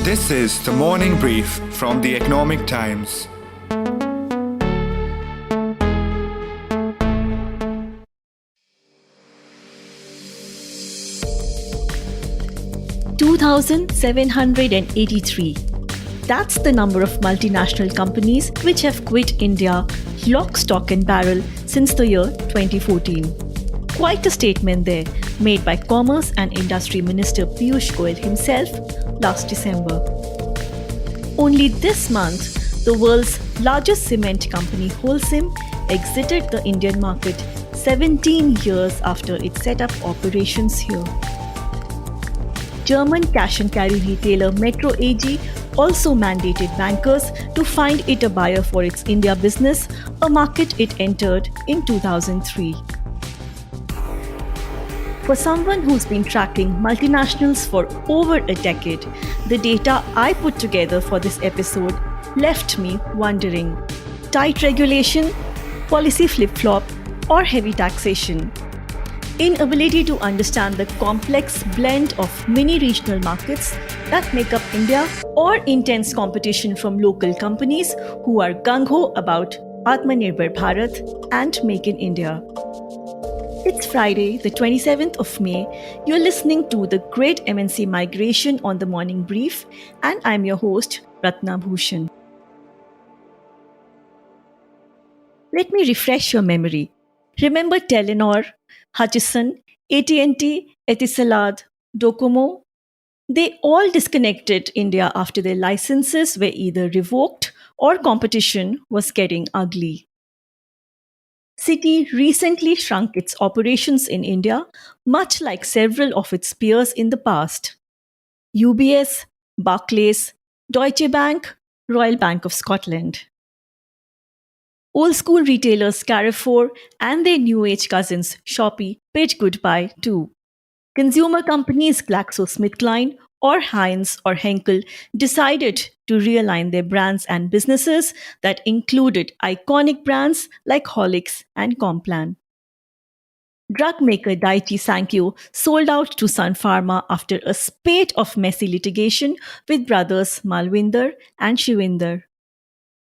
This is the morning brief from the Economic Times. $2,783. That's the number of multinational companies which have quit India lock, stock and barrel since the year 2014. Quite a statement there, made by Commerce and Industry Minister Piyush Goyal himself last December. Only this month, the world's largest cement company Holcim exited the Indian market 17 years after it set up operations here. German cash and carry retailer Metro AG also mandated bankers to find it a buyer for its India business, a market it entered in 2003. For someone who's been tracking multinationals for over a decade, the data I put together for this episode left me wondering: tight regulation, policy flip-flop, or heavy taxation? Inability to understand the complex blend of many regional markets that make up India, or intense competition from local companies who are gung-ho about Atmanirbhar Bharat and Make in India. It's Friday, the 27th of May. You're listening to the Great MNC Migration on the Morning Brief, and I'm your host, Ratna Bhushan. Let me refresh your memory. Remember Telenor, Hutchison, AT&T, Etisalat, Docomo? They all disconnected India after their licenses were either revoked or competition was getting ugly. Citi recently shrunk its operations in India, much like several of its peers in the past. UBS, Barclays, Deutsche Bank, Royal Bank of Scotland. Old school retailers Carrefour and their new age cousins Shopee bid goodbye too. Consumer companies GlaxoSmithKline or Heinz or Henkel decided to realign their brands and businesses that included iconic brands like Horlicks and Complan. Drug maker Daiichi Sankyo sold out to Sun Pharma after a spate of messy litigation with brothers Malvinder and Shivinder.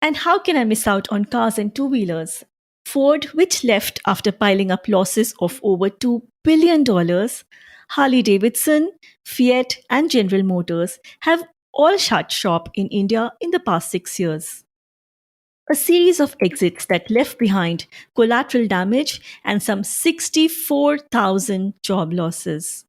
And how can I miss out on cars and two-wheelers? Ford, which left after piling up losses of over $2 billion, Harley-Davidson, Fiat, and General Motors have all shut shop in India in the past 6 years. A series of exits that left behind collateral damage and some 64,000 job losses.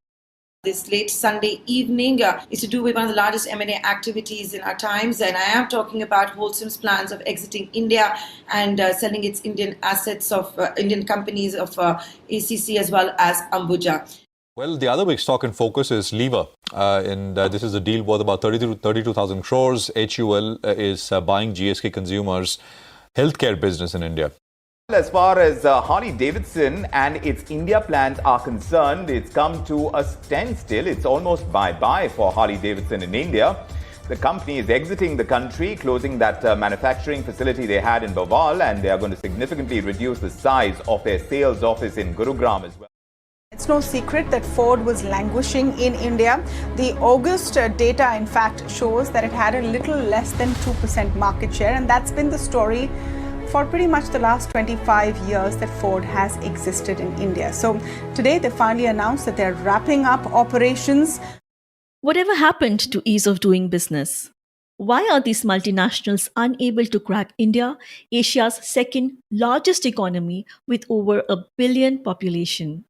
This late Sunday evening is to do with one of the largest M&A activities in our times, and I am talking about Holcim's plans of exiting India and selling its Indian assets of Indian companies of ACC as well as Ambuja. Well, the other big stock in focus is Lever, and this is a deal worth about 32,000 crores. HUL is buying GSK Consumer's healthcare business in India. As far as Harley-Davidson and its India plans are concerned, it's come to a standstill. It's almost bye-bye for Harley-Davidson in India. The company is exiting the country, closing that manufacturing facility they had in Bawal, and they are going to significantly reduce the size of their sales office in Gurugram as well. It's no secret that Ford was languishing in India. The August data, in fact, shows that it had a little less than 2% market share, and that's been the story for pretty much the last 25 years that Ford has existed in India. So today they finally announced that they're wrapping up operations. Whatever happened to ease of doing business? Why are these multinationals unable to crack India, Asia's second largest economy with over 1 billion population?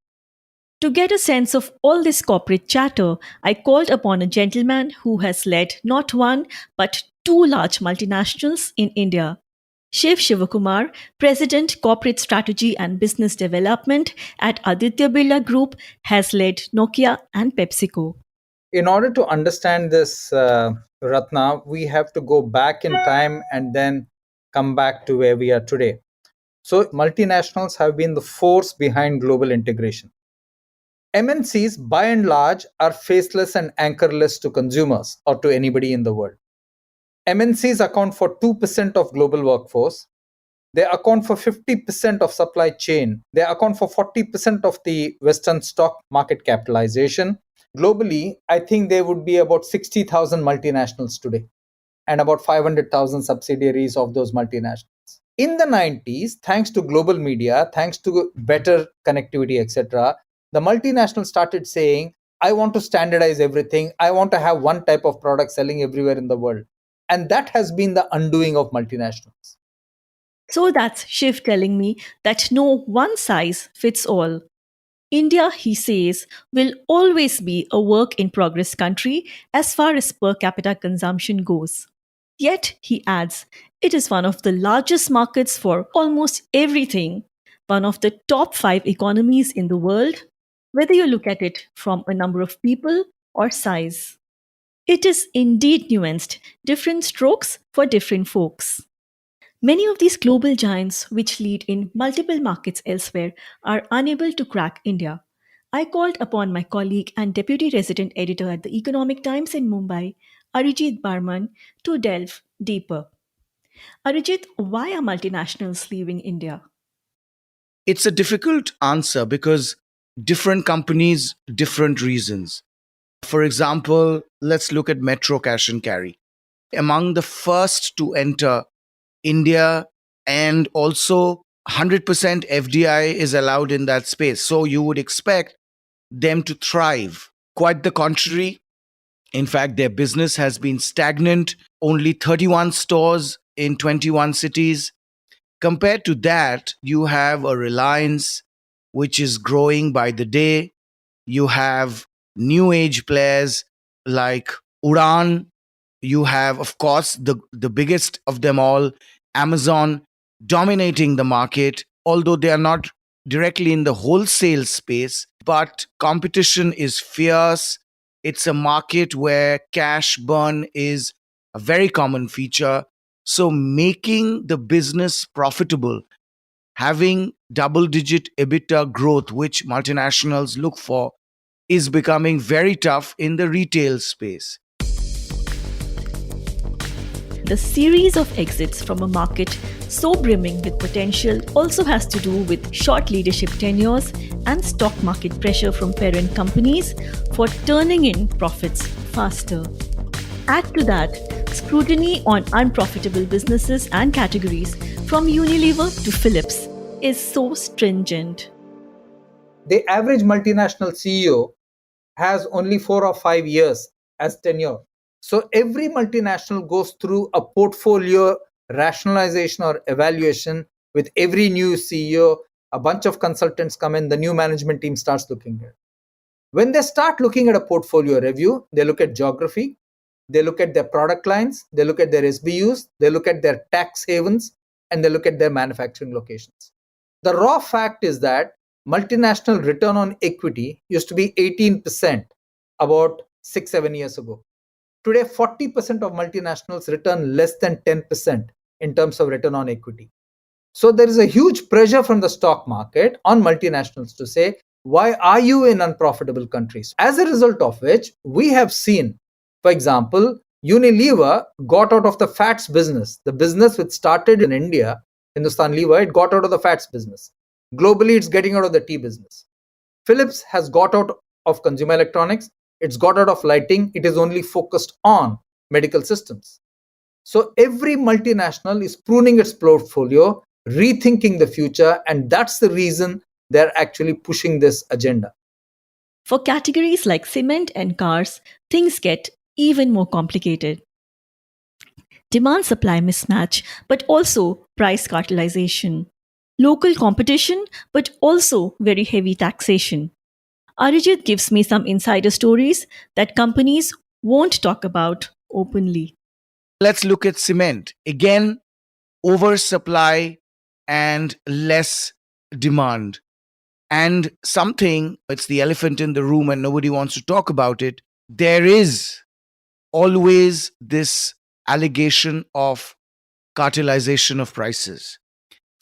To get a sense of all this corporate chatter, I called upon a gentleman who has led not one but 2 large multinationals in India. Shiv Shivakumar, President Corporate Strategy and Business Development at Aditya Birla Group, has led Nokia and PepsiCo. In order to understand this, Ratna, we have to go back in time and then come back to where we are today. So multinationals have been the force behind global integration. MNCs, by and large, are faceless and anchorless to consumers or to anybody in the world. MNCs account for 2% of global workforce. They account for 50% of supply chain. They account for 40% of the Western stock market capitalization. Globally, I think there would be about 60,000 multinationals today and about 500,000 subsidiaries of those multinationals. In the 90s, thanks to global media, thanks to better connectivity, etc., the multinationals started saying, I want to standardize everything. I want to have one type of product selling everywhere in the world. And that has been the undoing of multinationals. So that's Shiv telling me that no one size fits all. India, he says, will always be a work in progress country as far as per capita consumption goes. Yet, he adds, it is one of the largest markets for almost everything, one of the top 5 economies in the world, whether you look at it from a number of people or size. It is indeed nuanced, different strokes for different folks. Many of these global giants, which lead in multiple markets elsewhere, are unable to crack India. I called upon my colleague and deputy resident editor at the Economic Times in Mumbai, Arijit Barman, to delve deeper. Arijit, why are multinationals leaving India? It's a difficult answer because different companies, different reasons. For example, let's look at Metro Cash and Carry. Among the first to enter India, and also 100% FDI is allowed in that space. So you would expect them to thrive. Quite the contrary. In fact, their business has been stagnant, only 31 stores in 21 cities. Compared to that, you have a Reliance, which is growing by the day. You have new age players like Udan. You have, of course, the biggest of them all, Amazon, dominating the market, although they are not directly in the wholesale space, but competition is fierce. It's a market where cash burn is a very common feature. So, making the business profitable, having double digit EBITDA growth, which multinationals look for, is becoming very tough in the retail space. The series of exits from a market so brimming with potential also has to do with short leadership tenures and stock market pressure from parent companies for turning in profits faster. Add to that scrutiny on unprofitable businesses and categories from Unilever to Philips is so stringent. The average multinational CEO has only 4 or 5 years as tenure. So every multinational goes through a portfolio rationalization or evaluation with every new CEO. A bunch of consultants come in, the new management team starts looking at it. When they start looking at a portfolio review, they look at geography, they look at their product lines, they look at their SBUs, they look at their tax havens, and they look at their manufacturing locations. The raw fact is that multinational return on equity used to be 18% about 6-7 years ago. Today, 40% of multinationals return less than 10% in terms of return on equity. So there is a huge pressure from the stock market on multinationals to say, why are you in unprofitable countries? As a result of which, we have seen, for example, Unilever got out of the fats business. The business which started in India, Hindustan Lever, it got out of the fats business. Globally, it's getting out of the tea business. Philips has got out of consumer electronics. It's got out of lighting. It is only focused on medical systems. So every multinational is pruning its portfolio, rethinking the future, and that's the reason they're actually pushing this agenda. For categories like cement and cars, things get even more complicated. Demand supply mismatch, but also price cartelization. Local competition, but also very heavy taxation. Arijit gives me some insider stories that companies won't talk about openly. Let's look at cement. Again, oversupply and less demand. And something, it's the elephant in the room and nobody wants to talk about it. There is always this allegation of cartelization of prices.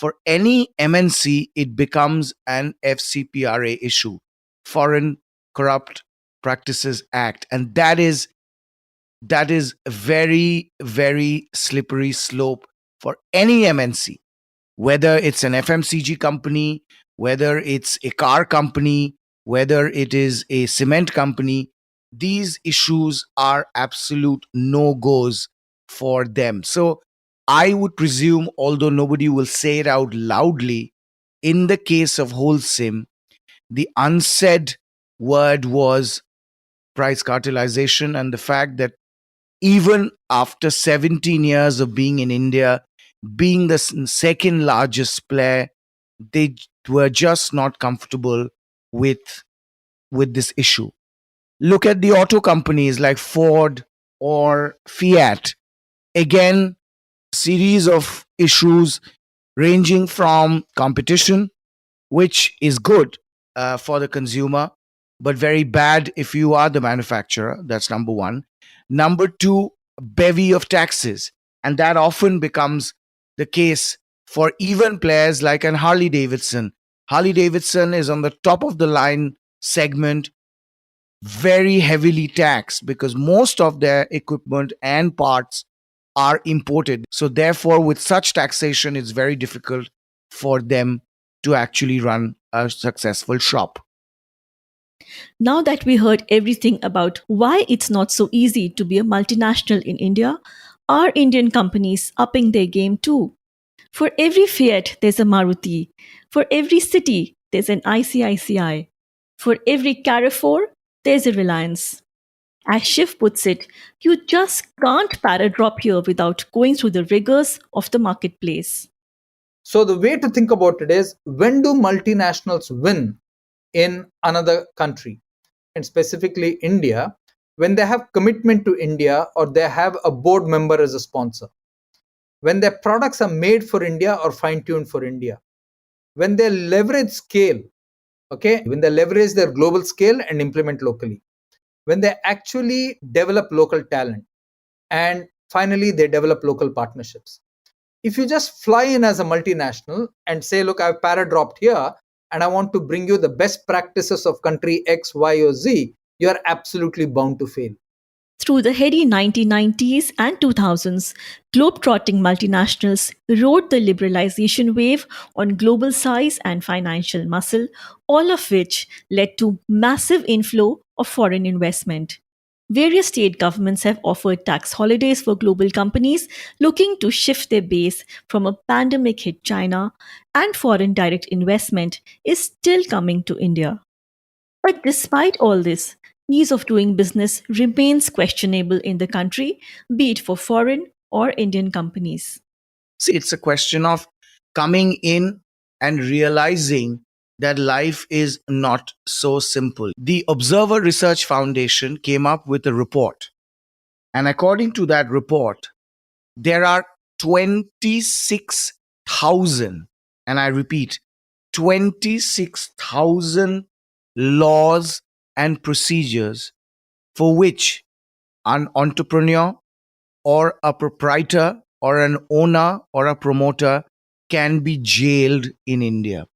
For any MNC, it becomes an FCPRA issue, Foreign Corrupt Practices Act. And that is a very, very slippery slope for any MNC, whether it's an FMCG company, whether it's a car company, whether it is a cement company. these issues are absolute no-goes for them. So I would presume, although nobody will say it out loudly, in the case of Wholesome, the unsaid word was price cartelization, and the fact that even after 17 years of being in India, being the second largest player, they were just not comfortable with this issue. Look at the auto companies like Ford or Fiat. Again, series of issues ranging from competition, which is good for the consumer, but very bad if you are the manufacturer. That's number one. Number two, bevy of taxes. And that often becomes the case for even players like an Harley Davidson. Harley Davidson is on the top of the line segment, very heavily taxed because most of their equipment and parts are imported. So, therefore, with such taxation, it's very difficult for them to actually run a successful shop. Now that we heard everything about why it's not so easy to be a multinational in India, are Indian companies upping their game too? For every Fiat, there's a Maruti. For every city, there's an ICICI. For every Carrefour, there's a Reliance. As Shiv puts it, you just can't paradrop here without going through the rigors of the marketplace. So the way to think about it is, when do multinationals win in another country, and specifically India? When they have commitment to India or they have a board member as a sponsor. When their products are made for India or fine-tuned for India. When they leverage scale, okay, when they leverage their global scale and implement locally. When they actually develop local talent. And finally, they develop local partnerships. If you just fly in as a multinational and say, look, I've paradropped here and I want to bring you the best practices of country X, Y, or Z, you're absolutely bound to fail. Through the heady 1990s and 2000s, globe-trotting multinationals rode the liberalization wave on global size and financial muscle, all of which led to massive inflow of foreign investment. Various state governments have offered tax holidays for global companies looking to shift their base from a pandemic hit China, and foreign direct investment is still coming to India. But despite all this, ease of doing business remains questionable in the country, be it for foreign or Indian companies. See, it's a question of coming in and realizing that life is not so simple. The Observer Research Foundation came up with a report. And according to that report, there are 26,000, and I repeat, 26,000 laws and procedures for which an entrepreneur or a proprietor or an owner or a promoter can be jailed in India.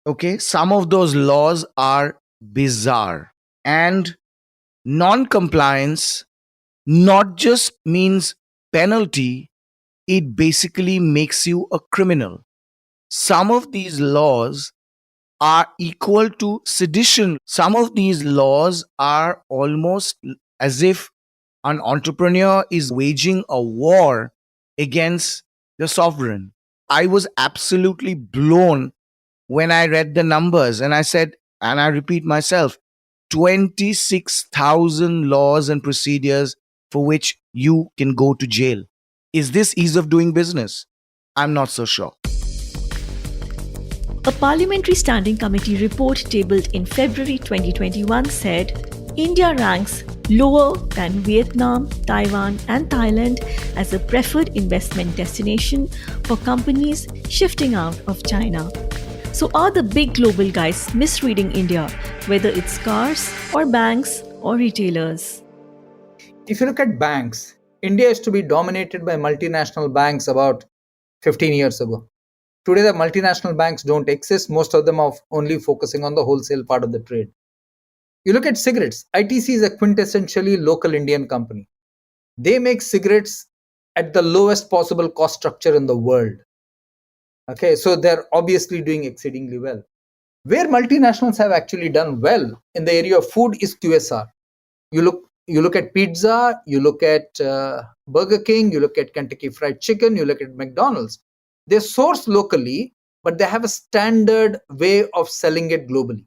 Okay, some of those laws are bizarre, and non compliance not just means penalty, it basically makes you a criminal. Some of these laws are equal to sedition. Some of these laws are almost as if an entrepreneur is waging a war against the sovereign. I was absolutely blown when I read the numbers, and I said, and I repeat myself, 26,000 laws and procedures for which you can go to jail. Is this ease of doing business? I'm not so sure. A Parliamentary Standing Committee report tabled in February 2021 said India ranks lower than Vietnam, Taiwan, and Thailand as a preferred investment destination for companies shifting out of China. So, are the big global guys misreading India, whether it's cars or banks or retailers? If you look at banks, India used to be dominated by multinational banks about 15 years ago. Today, the multinational banks don't exist. Most of them are only focusing on the wholesale part of the trade. You look at cigarettes, ITC is a quintessentially local Indian company. They make cigarettes at the lowest possible cost structure in the world. Okay, so they're obviously doing exceedingly well. Where multinationals have actually done well in the area of food is QSR. You look at pizza, you look at Burger King, you look at Kentucky Fried Chicken, you look at McDonald's. They source locally, but they have a standard way of selling it globally.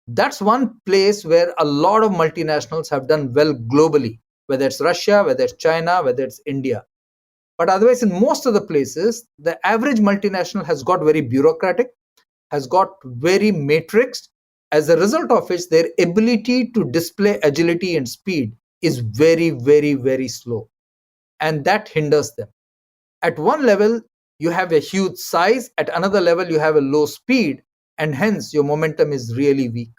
That's one place where a lot of multinationals have done well globally, whether it's Russia, whether it's China, whether it's India. But otherwise, in most of the places, the average multinational has got very bureaucratic, has got very matrixed, as a result of which their ability to display agility and speed is very, very, very slow. And that hinders them. At one level, you have a huge size, at another level, you have a low speed, and hence your momentum is really weak.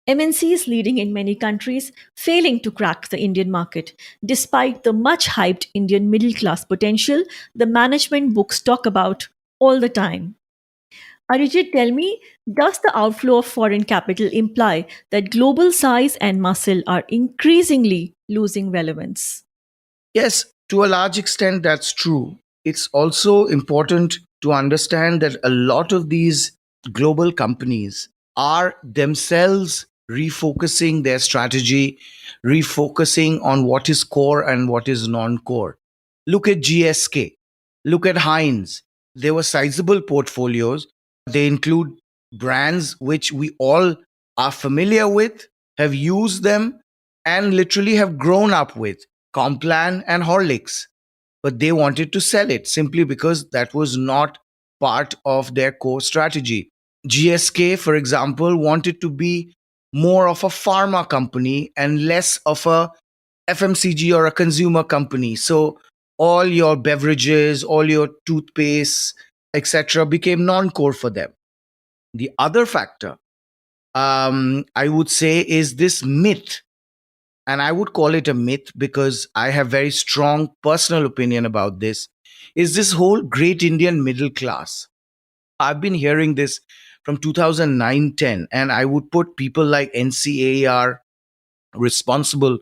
MNCs leading in many countries, failing to crack the Indian market. Despite the much hyped Indian middle class potential the management books talk about all the time. Arijit, tell me, does the outflow of foreign capital imply that global size and muscle are increasingly losing relevance? Yes, to a large extent, that's true. It's also important to understand that a lot of these global companies are themselves refocusing their strategy, refocusing on what is core and what is non core. Look at GSK, look at Heinz. They were sizable portfolios. They include brands which we all are familiar with, have used them, and literally have grown up with Complan and Horlicks. But they wanted to sell it simply because that was not part of their core strategy. GSK, for example, wanted to be more of a pharma company and less of a FMCG or a consumer company. So all your beverages, all your toothpaste, etc., became non core for them. The other factor, I would say, is this myth. And I would call it a myth because I have very strong personal opinion about this, is this whole great Indian middle class. I've been hearing this from 2009-10, and I would put people like NCAR responsible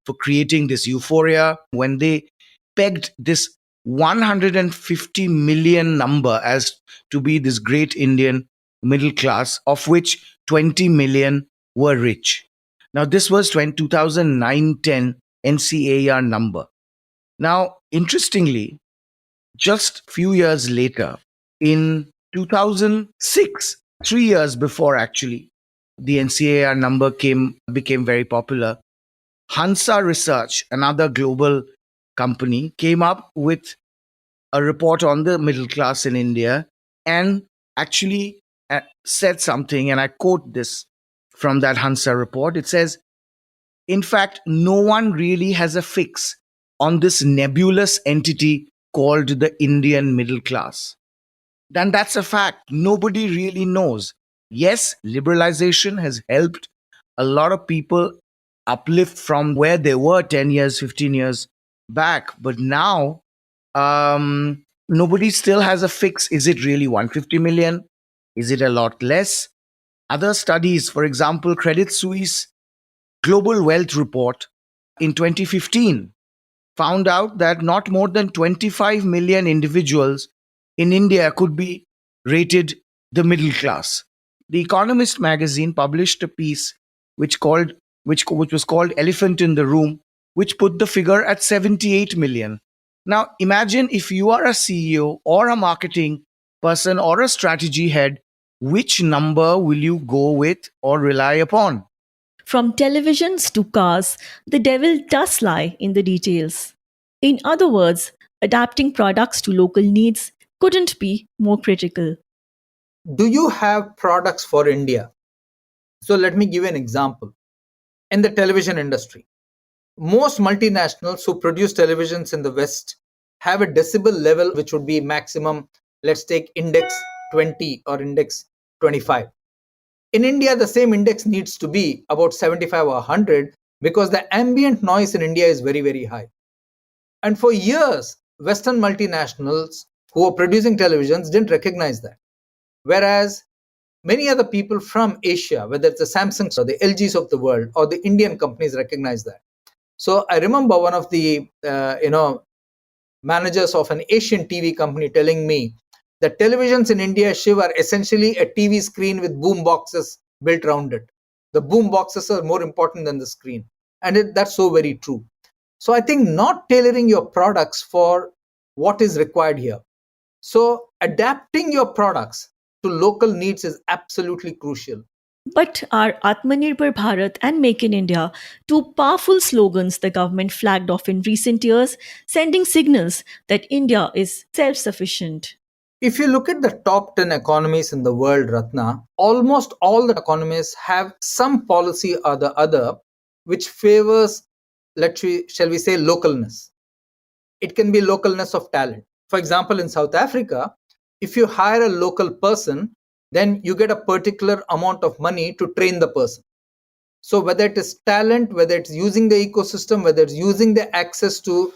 for creating this euphoria when they pegged this 150 million number as to be this great Indian middle class, of which 20 million were rich. Now, this was 2009-10 NCAR number. Now, interestingly, just few years later, in 2006, 3 years before actually, the NCAR number became very popular. Hansa Research, another global company, came up with a report on the middle class in India and actually said something, and I quote this from that Hansa report. It says, in fact, no one really has a fix on this nebulous entity called the Indian middle class. Then that's a fact. Nobody really knows. Yes, liberalization has helped a lot of people uplift from where they were 10 years, 15 years back. But now, nobody still has a fix. Is it really 150 million? Is it a lot less? Other studies, for example, Credit Suisse Global Wealth Report in 2015 found out that not more than 25 million individuals in India could be rated the middle class. The Economist magazine published a piece which was called Elephant in the Room, which put the figure at 78 million. Now imagine if you are a CEO or a marketing person or a strategy head, which number will you go with or rely upon? From televisions to cars, the devil does lie in the details. In other words, adapting products to local needs couldn't be more critical. Do you have products for India? So let me give you an example. In the television industry, most multinationals who produce televisions in the West have a decibel level which would be maximum, let's take index 20 or index 25. In India, the same index needs to be about 75 or 100 because the ambient noise in India is very, very high. And for years, Western multinationals who were producing televisions didn't recognize that. Whereas many other people from Asia, whether it's the Samsungs or the LGs of the world or the Indian companies, recognize that. So I remember one of the managers of an Asian TV company telling me The televisions in India, Shiv, are essentially a TV screen with boom boxes built around it. The boom boxes are more important than the screen. And that's so very true. So I think not tailoring your products for what is required here. So adapting your products to local needs is absolutely crucial. But are Atmanirbhar Bharat and Make in India two powerful slogans the government flagged off in recent years, sending signals that India is self sufficient? If you look at the top 10 economies in the world, Ratna, almost all the economies have some policy or the other which favors, shall we say, localness. It can be localness of talent. For example, in South Africa, if you hire a local person, then you get a particular amount of money to train the person. So whether it is talent, whether it's using the ecosystem, whether it's using the access to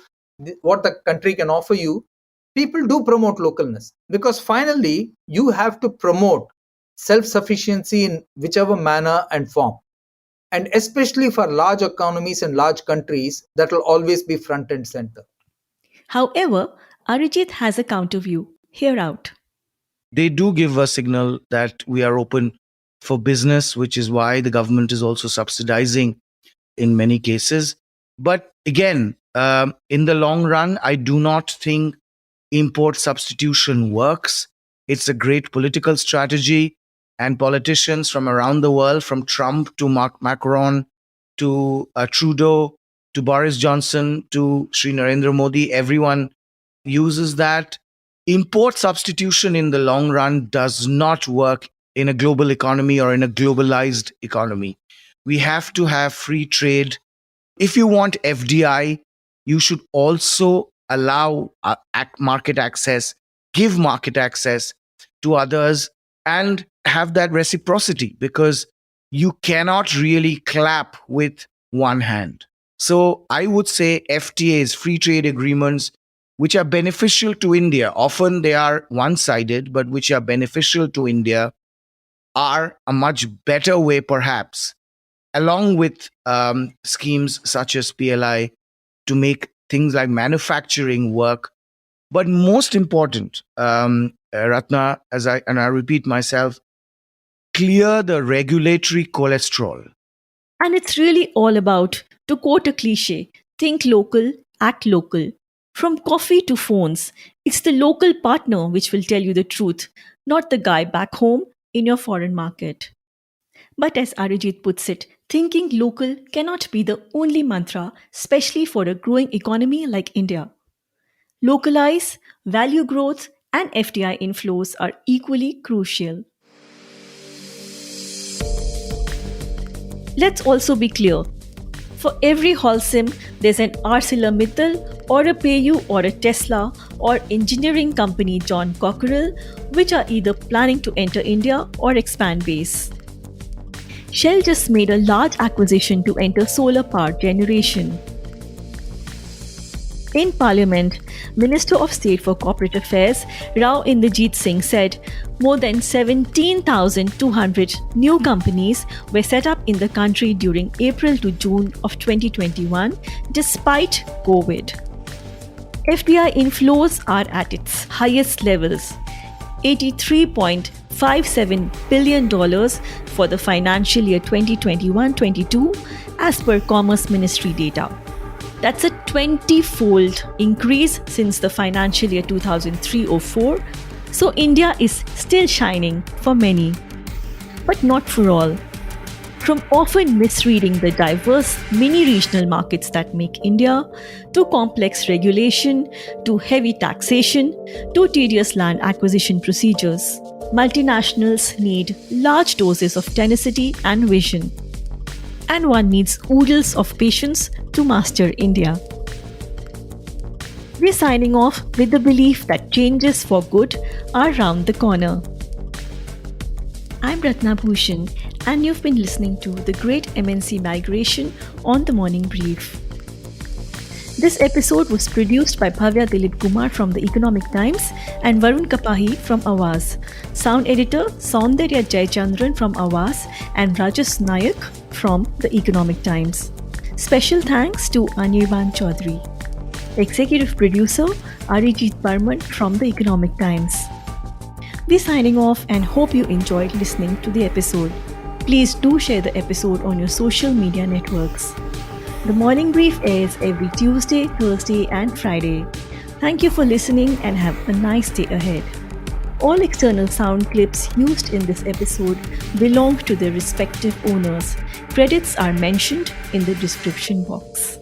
what the country can offer you, people do promote localness, because finally you have to promote self-sufficiency in whichever manner and form. And especially for large economies and large countries, that will always be front and center. However, Arijit has a counter view. Hear out. They do give a signal that we are open for business, which is why the government is also subsidizing in many cases. But again, in the long run, I do not think import substitution works. It's a great political strategy, and politicians from around the world, from Trump to Macron to Trudeau to Boris Johnson to Sri Narendra Modi, everyone uses that. Import substitution in the long run does not work in a global economy or in a globalized economy. We have to have free trade. If you want FDI, you should also allow market access, give market access to others, and have that reciprocity, because you cannot really clap with one hand. So I would say FTAs, free trade agreements, which are beneficial to India, often they are one-sided, but which are beneficial to India, are a much better way, perhaps, along with schemes such as PLI, to make things like manufacturing work. But most important, Ratna, and I repeat myself, clear the regulatory cholesterol. And it's really all about, to quote a cliche, think local, act local. From coffee to phones, it's the local partner which will tell you the truth, not the guy back home in your foreign market. But as Arijit puts it, thinking local cannot be the only mantra, especially for a growing economy like India. Localize, value growth, and FDI inflows are equally crucial. Let's also be clear. For every Holcim, there's an ArcelorMittal or a PayU or a Tesla or engineering company John Cockerell, which are either planning to enter India or expand base. Shell just made a large acquisition to enter solar power generation. In Parliament, Minister of State for Corporate Affairs Rao Inderjeet Singh said more than 17,200 new companies were set up in the country during April to June of 2021 despite COVID. FDI inflows are at its highest levels, $83.57 billion for the financial year 2021-22 as per Commerce Ministry data. That's a 20-fold increase since the financial year 2003-04. So India is still shining for many, but not for all. From often misreading the diverse mini-regional markets that make India, to complex regulation, to heavy taxation, to tedious land acquisition procedures, multinationals need large doses of tenacity and vision. And one needs oodles of patience to master India. We're signing off with the belief that changes for good are round the corner. I'm Ratna Bhushan, and you've been listening to the Great MNC Migration on the Morning Brief. This episode was produced by Bhavya Dilip Kumar from The Economic Times and Varun Kapahi from Awaz. Sound editor Saundarya Jayachandran from Awaz and Rajas Nayak from The Economic Times. Special thanks to Anirban Chaudhary. Executive producer Arijit Barman from The Economic Times. We're signing off and hope you enjoyed listening to the episode. Please do share the episode on your social media networks. The Morning Brief airs every Tuesday, Thursday, and Friday. Thank you for listening and have a nice day ahead. All external sound clips used in this episode belong to their respective owners. Credits are mentioned in the description box.